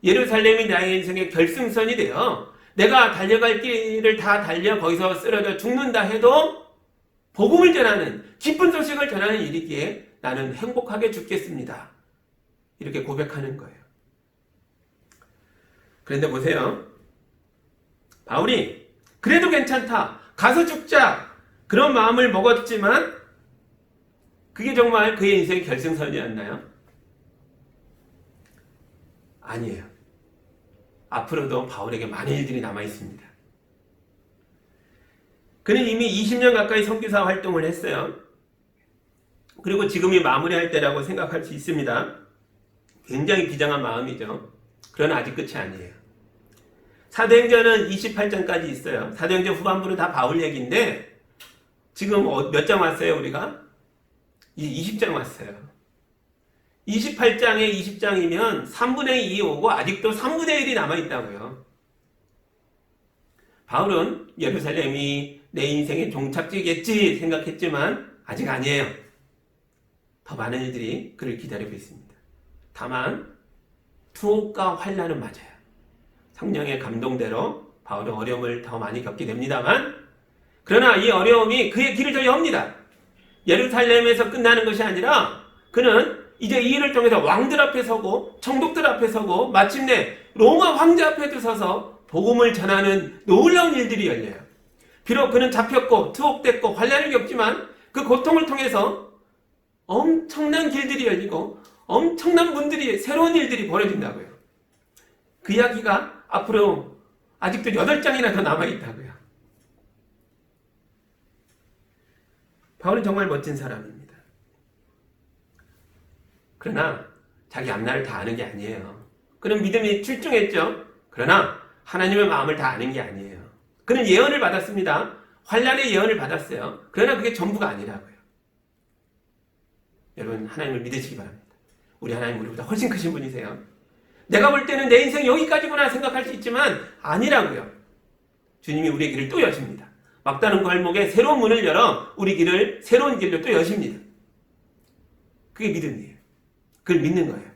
예루살렘이 나의 인생의 결승선이 되어 내가 달려갈 길을 다 달려 거기서 쓰러져 죽는다 해도 복음을 전하는 기쁜 소식을 전하는 일이기에 나는 행복하게 죽겠습니다. 이렇게 고백하는 거예요. 그런데 보세요. 바울이 그래도 괜찮다. 가서 죽자. 그런 마음을 먹었지만 그게 정말 그의 인생의 결승선이었나요? 아니에요. 앞으로도 바울에게 많은 일들이 남아 있습니다. 그는 이미 20년 가까이 선교사 활동을 했어요. 그리고 지금이 마무리할 때라고 생각할 수 있습니다. 굉장히 비장한 마음이죠. 그러나 아직 끝이 아니에요. 사도행전은 28장까지 있어요. 사도행전 후반부는 다 바울 얘기인데 지금 몇 장 왔어요 우리가? 20장 왔어요. 28장에 20장이면 3분의 2 오고 아직도 3분의 1이 남아있다고요. 바울은 예루살렘이 내 인생의 종착지겠지 생각했지만 아직 아니에요. 더 많은 일들이 그를 기다리고 있습니다. 다만 투옥과 환난은 맞아요. 성령의 감동대로 바울은 어려움을 더 많이 겪게 됩니다만 그러나 이 어려움이 그의 길을 더 엽니다. 예루살렘에서 끝나는 것이 아니라 그는 이제 이 일을 통해서 왕들 앞에 서고 총독들 앞에 서고 마침내 로마 황제 앞에도 서서 복음을 전하는 놀라운 일들이 열려요. 비록 그는 잡혔고 투옥됐고 환난을 겪지만 그 고통을 통해서 엄청난 길들이 열리고 엄청난 분들이 새로운 일들이 벌어진다고요. 그 이야기가 앞으로 아직도 8장이나 더 남아있다고요. 바울은 정말 멋진 사람입니다. 그러나 자기 앞날을 다 아는 게 아니에요. 그는 믿음이 출중했죠. 그러나 하나님의 마음을 다 아는 게 아니에요. 그는 예언을 받았습니다. 환난의 예언을 받았어요. 그러나 그게 전부가 아니라고요. 여러분 하나님을 믿으시기 바랍니다. 우리 하나님 우리보다 훨씬 크신 분이세요. 내가 볼 때는 내 인생 여기까지구나 생각할 수 있지만 아니라고요. 주님이 우리의 길을 또 여십니다. 막다른 골목에 새로운 문을 열어 우리 길을 새로운 길로 또 여십니다. 그게 믿음이에요. 그걸 믿는 거예요.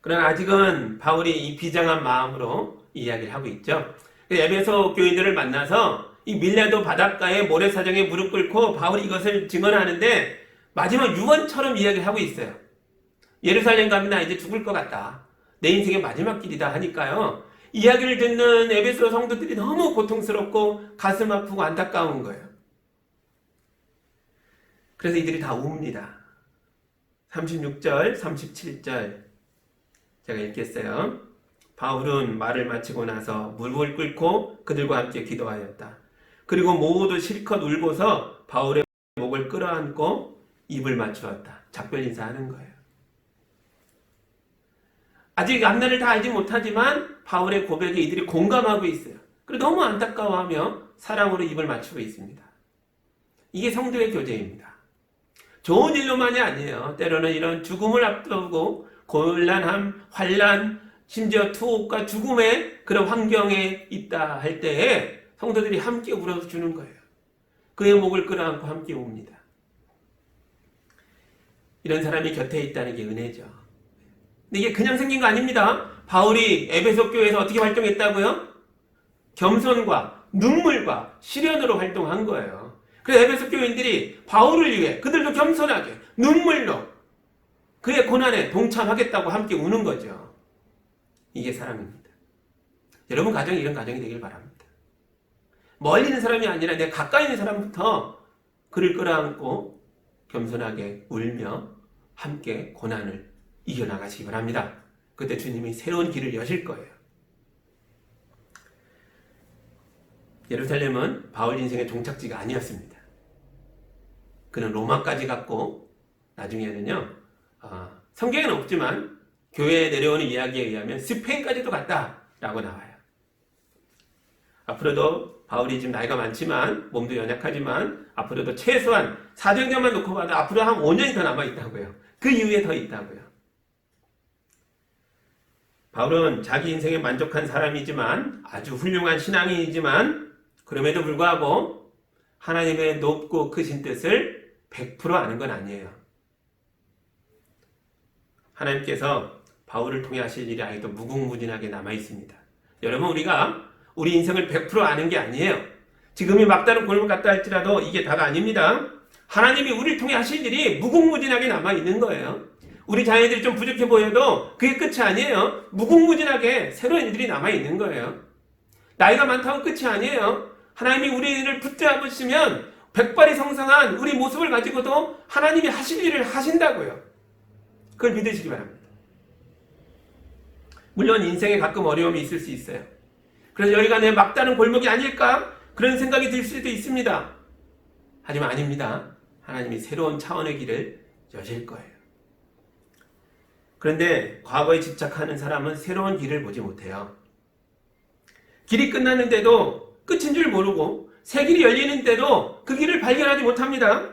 그러나 아직은 바울이 이 비장한 마음으로 이야기를 하고 있죠. 에베소 교인들을 만나서 이 밀레도 바닷가에 모래사장에 무릎 꿇고 바울이 이것을 증언하는데 마지막 유언처럼 이야기를 하고 있어요. 예루살렘 가면 나 이제 죽을 것 같다. 내 인생의 마지막 길이다 하니까요. 이야기를 듣는 에베소 성도들이 너무 고통스럽고 가슴 아프고 안타까운 거예요. 그래서 이들이 다 웁니다. 36절, 37절 제가 읽겠어요. 바울은 말을 마치고 나서 무릎을 꿇고 그들과 함께 기도하였다. 그리고 모두 실컷 울고서 바울의 목을 끌어안고 입을 맞추었다. 작별 인사하는 거예요. 아직 앞날을 다 알지 못하지만 바울의 고백에 이들이 공감하고 있어요. 그리고 너무 안타까워하며 사랑으로 입을 맞추고 있습니다. 이게 성도의 교제입니다. 좋은 일로만이 아니에요. 때로는 이런 죽음을 앞두고 곤란함, 환난, 심지어 투옥과 죽음의 그런 환경에 있다 할 때에 성도들이 함께 울어주는 거예요. 그의 목을 끌어안고 함께 웁니다. 이런 사람이 곁에 있다는 게 은혜죠. 근데 이게 그냥 생긴 거 아닙니다. 바울이 에베소 교회에서 어떻게 활동했다고요? 겸손과 눈물과 시련으로 활동한 거예요. 그래서 에베소 교인들이 바울을 위해 그들도 겸손하게 눈물로 그의 고난에 동참하겠다고 함께 우는 거죠. 이게 사랑입니다. 여러분 가정이 이런 가정이 되길 바랍니다. 멀리 있는 사람이 아니라 내 가까이 있는 사람부터 그를 끌어안고 겸손하게 울며 함께 고난을 이겨나가시기 바랍니다. 그때 주님이 새로운 길을 여실 거예요. 예루살렘은 바울 인생의 종착지가 아니었습니다. 그는 로마까지 갔고 나중에는요 성경에는 없지만 교회에 내려오는 이야기에 의하면 스페인까지도 갔다라고 나와요. 앞으로도 바울이 지금 나이가 많지만 몸도 연약하지만 앞으로도 최소한 사도행전만 놓고 봐도 앞으로 한 5년이 더 남아있다고요. 그 이후에 더 있다고요. 바울은 자기 인생에 만족한 사람이지만 아주 훌륭한 신앙인이지만 그럼에도 불구하고 하나님의 높고 크신 뜻을 100% 아는 건 아니에요. 하나님께서 바울을 통해 하실 일이 아직도 무궁무진하게 남아있습니다. 여러분 우리가 우리 인생을 100% 아는 게 아니에요. 지금이 막다른 골목 같다 할지라도 이게 다가 아닙니다. 하나님이 우리를 통해 하실 일이 무궁무진하게 남아있는 거예요. 우리 자녀들이 좀 부족해 보여도 그게 끝이 아니에요. 무궁무진하게 새로운 일들이 남아있는 거예요. 나이가 많다고 끝이 아니에요. 하나님이 우리를 붙잡으시면 백발이 성성한 우리 모습을 가지고도 하나님이 하실 일을 하신다고요. 그걸 믿으시기 바랍니다. 물론 인생에 가끔 어려움이 있을 수 있어요. 그래서 여기가 내 막다른 골목이 아닐까? 그런 생각이 들 수도 있습니다. 하지만 아닙니다. 하나님이 새로운 차원의 길을 여실 거예요. 그런데 과거에 집착하는 사람은 새로운 길을 보지 못해요. 길이 끝났는데도 끝인 줄 모르고 새 길이 열리는데도 그 길을 발견하지 못합니다.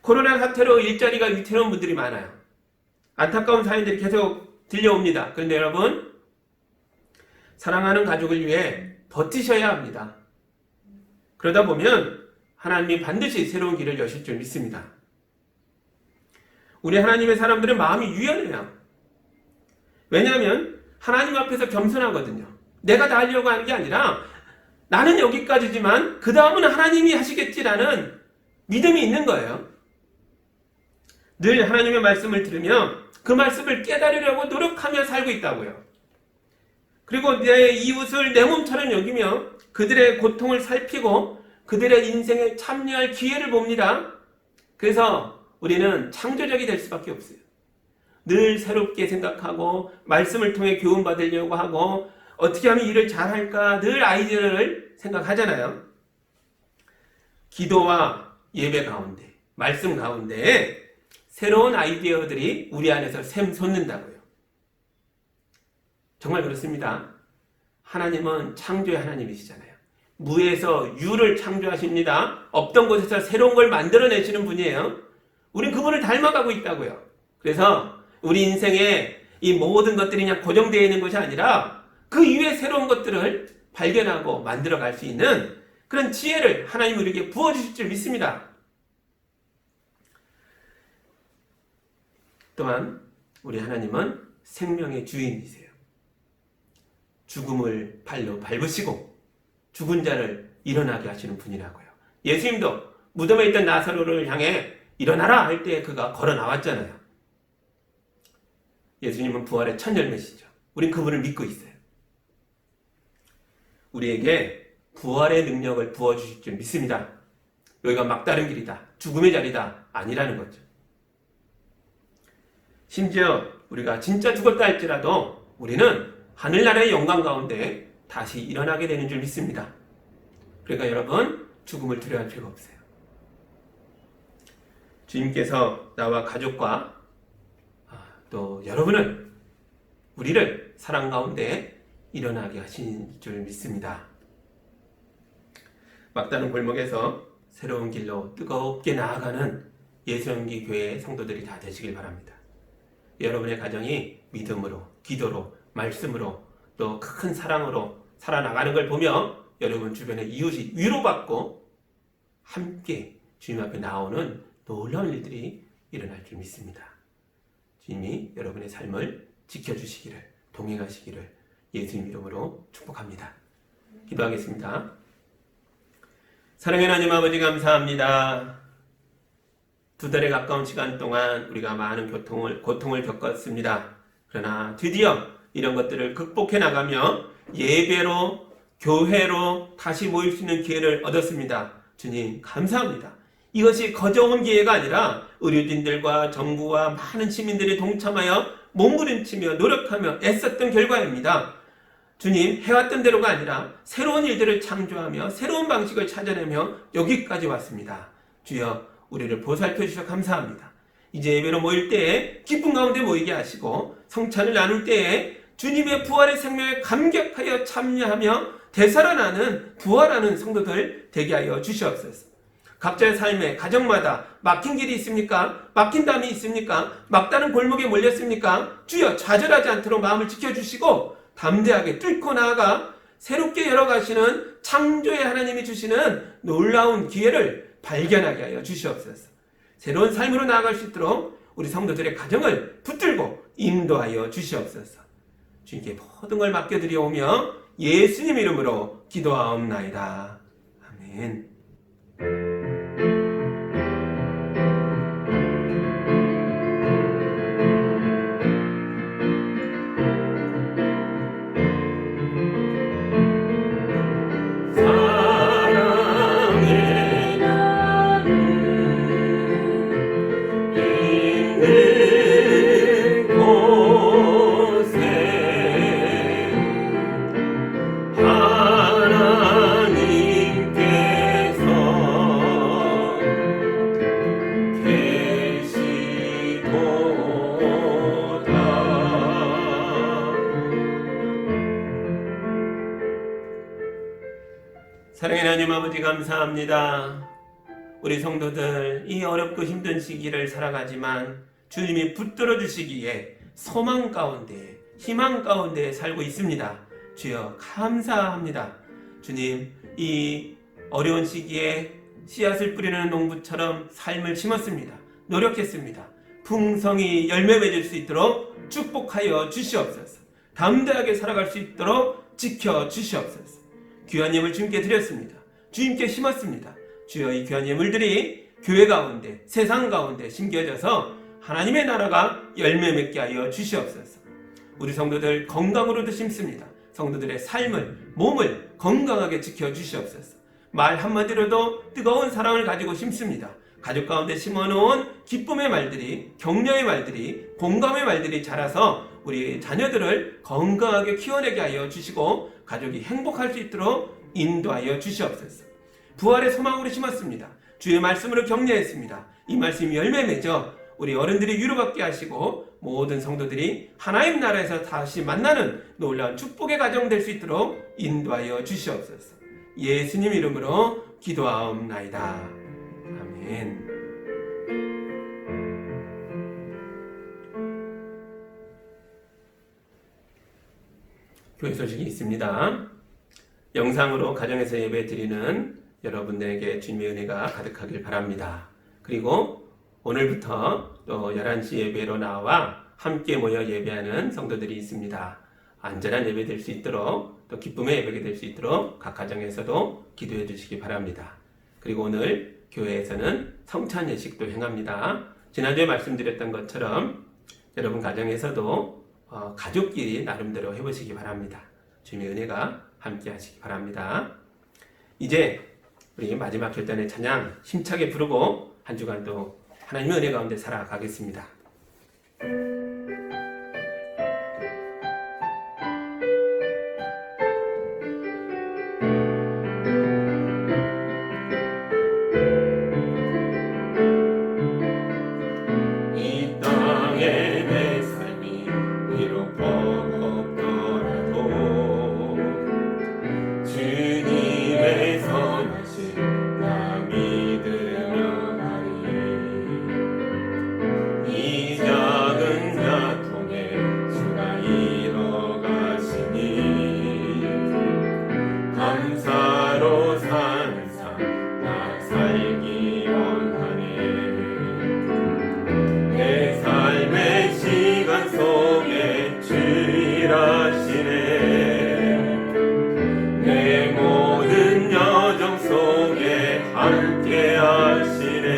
코로나 사태로 일자리가 위태로운 분들이 많아요. 안타까운 사연들이 계속 들려옵니다. 그런데 여러분 사랑하는 가족을 위해 버티셔야 합니다. 그러다 보면 하나님이 반드시 새로운 길을 여실 줄 믿습니다. 우리 하나님의 사람들은 마음이 유연해요. 왜냐하면 하나님 앞에서 겸손하거든요. 내가 다 하려고 하는 게 아니라 나는 여기까지지만 그 다음은 하나님이 하시겠지라는 믿음이 있는 거예요. 늘 하나님의 말씀을 들으며 그 말씀을 깨달으려고 노력하며 살고 있다고요. 그리고 내 이웃을 내 몸처럼 여기며 그들의 고통을 살피고 그들의 인생에 참여할 기회를 봅니다. 그래서 우리는 창조적이 될 수밖에 없어요. 늘 새롭게 생각하고 말씀을 통해 교훈받으려고 하고 어떻게 하면 일을 잘할까 늘 아이디어를 생각하잖아요. 기도와 예배 가운데 말씀 가운데 새로운 아이디어들이 우리 안에서 샘솟는다고요. 정말 그렇습니다. 하나님은 창조의 하나님이시잖아요. 무에서 유를 창조하십니다. 없던 곳에서 새로운 걸 만들어내시는 분이에요. 우린 그분을 닮아가고 있다고요. 그래서 우리 인생에 이 모든 것들이 그냥 고정되어 있는 것이 아니라 그 이외에 새로운 것들을 발견하고 만들어갈 수 있는 그런 지혜를 하나님 우리에게 부어주실 줄 믿습니다. 또한 우리 하나님은 생명의 주인이세요. 죽음을 발로 밟으시고 죽은 자를 일어나게 하시는 분이라고요. 예수님도 무덤에 있던 나사로를 향해 일어나라 할 때 그가 걸어 나왔잖아요. 예수님은 부활의 첫 열매시죠. 우린 그분을 믿고 있어요. 우리에게 부활의 능력을 부어주실 줄 믿습니다. 여기가 막다른 길이다, 죽음의 자리다 아니라는 거죠. 심지어 우리가 진짜 죽었다 할지라도 우리는 하늘나라의 영광 가운데 다시 일어나게 되는 줄 믿습니다. 그러니까 여러분 죽음을 두려워할 필요가 없어요. 주님께서 나와 가족과 또 여러분을 우리를 사랑 가운데 일어나게 하신 줄 믿습니다. 막다른 골목에서 새로운 길로 뜨겁게 나아가는 예수연기 교회의 성도들이 다 되시길 바랍니다. 여러분의 가정이 믿음으로, 기도로, 말씀으로 또 큰 사랑으로 살아나가는 걸 보며 여러분 주변의 이웃이 위로받고 함께 주님 앞에 나오는 놀라운 일들이 일어날 줄 믿습니다. 주님이 여러분의 삶을 지켜주시기를, 동행하시기를 예수님 이름으로 축복합니다. 기도하겠습니다. 사랑의 하나님 아버지 감사합니다. 2달에 가까운 시간 동안 우리가 많은 고통을 겪었습니다. 그러나 드디어 이런 것들을 극복해 나가며 예배로, 교회로 다시 모일 수 있는 기회를 얻었습니다. 주님 감사합니다. 이것이 거저온 기회가 아니라 의료진들과 정부와 많은 시민들이 동참하여 몸부림치며 노력하며 애썼던 결과입니다. 주님, 해왔던 대로가 아니라 새로운 일들을 창조하며 새로운 방식을 찾아내며 여기까지 왔습니다. 주여, 우리를 보살펴 주셔서 감사합니다. 이제 예배로 모일 때에 기쁨 가운데 모이게 하시고 성찬을 나눌 때에 주님의 부활의 생명에 감격하여 참여하며 되살아나는 부활하는 성도들 되게 하여 주시옵소서. 각자의 삶에 가정마다 막힌 길이 있습니까? 막힌 담이 있습니까? 막다른 골목에 몰렸습니까? 주여, 좌절하지 않도록 마음을 지켜주시고 담대하게 뚫고 나아가 새롭게 열어가시는 창조의 하나님이 주시는 놀라운 기회를 발견하게 하여 주시옵소서. 새로운 삶으로 나아갈 수 있도록 우리 성도들의 가정을 붙들고 인도하여 주시옵소서. 주님께 모든 걸 맡겨드리오며 예수님 이름으로 기도하옵나이다. 아멘. 사랑의 하나님 아버지 감사합니다. 우리 성도들 이 어렵고 힘든 시기를 살아가지만 주님이 붙들어 주시기에 소망 가운데 희망 가운데 살고 있습니다. 주여 감사합니다. 주님, 이 어려운 시기에 씨앗을 뿌리는 농부처럼 삶을 심었습니다. 노력했습니다. 풍성히 열매 맺을 수 있도록 축복하여 주시옵소서. 담대하게 살아갈 수 있도록 지켜 주시옵소서. 귀한 예물 주님께 드렸습니다. 주님께 심었습니다. 주여, 이 귀한 예물들이 교회 가운데 세상 가운데 심겨져서 하나님의 나라가 열매 맺게 하여 주시옵소서. 우리 성도들 건강으로도 심습니다. 성도들의 삶을, 몸을 건강하게 지켜 주시옵소서. 말 한마디로도 뜨거운 사랑을 가지고 심습니다. 가족 가운데 심어놓은 기쁨의 말들이, 격려의 말들이, 공감의 말들이 자라서 우리 자녀들을 건강하게 키워내게 하여 주시고 가족이 행복할 수 있도록 인도하여 주시옵소서. 부활의 소망으로 심었습니다. 주의 말씀으로 격려했습니다. 이 말씀이 열매 맺어 우리 어른들이 위로받게 하시고 모든 성도들이 하나님 나라에서 다시 만나는 놀라운 축복의 가정 될 수 있도록 인도하여 주시옵소서. 예수님 이름으로 기도하옵나이다. 아멘. 교회 소식이 있습니다. 영상으로 가정에서 예배 드리는 여러분들에게 주님의 은혜가 가득하길 바랍니다. 그리고 오늘부터 또 11시 예배로 나와 함께 모여 예배하는 성도들이 있습니다. 안전한 예배 될 수 있도록 또 기쁨의 예배가 될 수 있도록 각 가정에서도 기도해 주시기 바랍니다. 그리고 오늘 교회에서는 성찬 예식도 행합니다. 지난주에 말씀드렸던 것처럼 여러분 가정에서도 가족끼리 나름대로 해보시기 바랍니다. 주님의 은혜가 함께 하시기 바랍니다. 이제 우리 마지막 결단의 찬양 힘차게 부르고 한 주간도 하나님의 은혜 가운데 살아가겠습니다. 함께 하시네.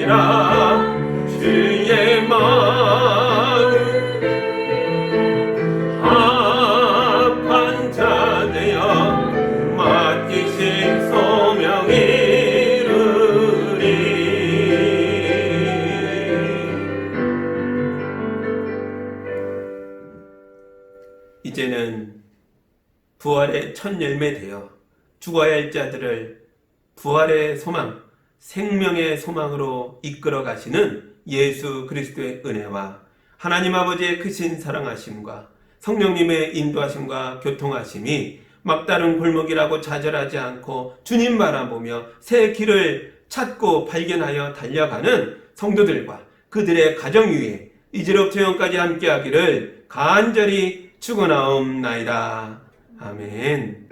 아니라 주의 마음 합한 자 되어 맡기신 소명 이루리. 이제는 부활의 첫 열매 되어 죽어야 할 자들을 부활의 소망, 생명의 소망으로 이끌어 가시는 예수 그리스도의 은혜와 하나님 아버지의 크신 사랑하심과 성령님의 인도하심과 교통하심이 막다른 골목이라고 좌절하지 않고 주님 바라보며 새 길을 찾고 발견하여 달려가는 성도들과 그들의 가정 위에 이제로부터 영까지 함께하기를 간절히 축원하옵나이다. 아멘.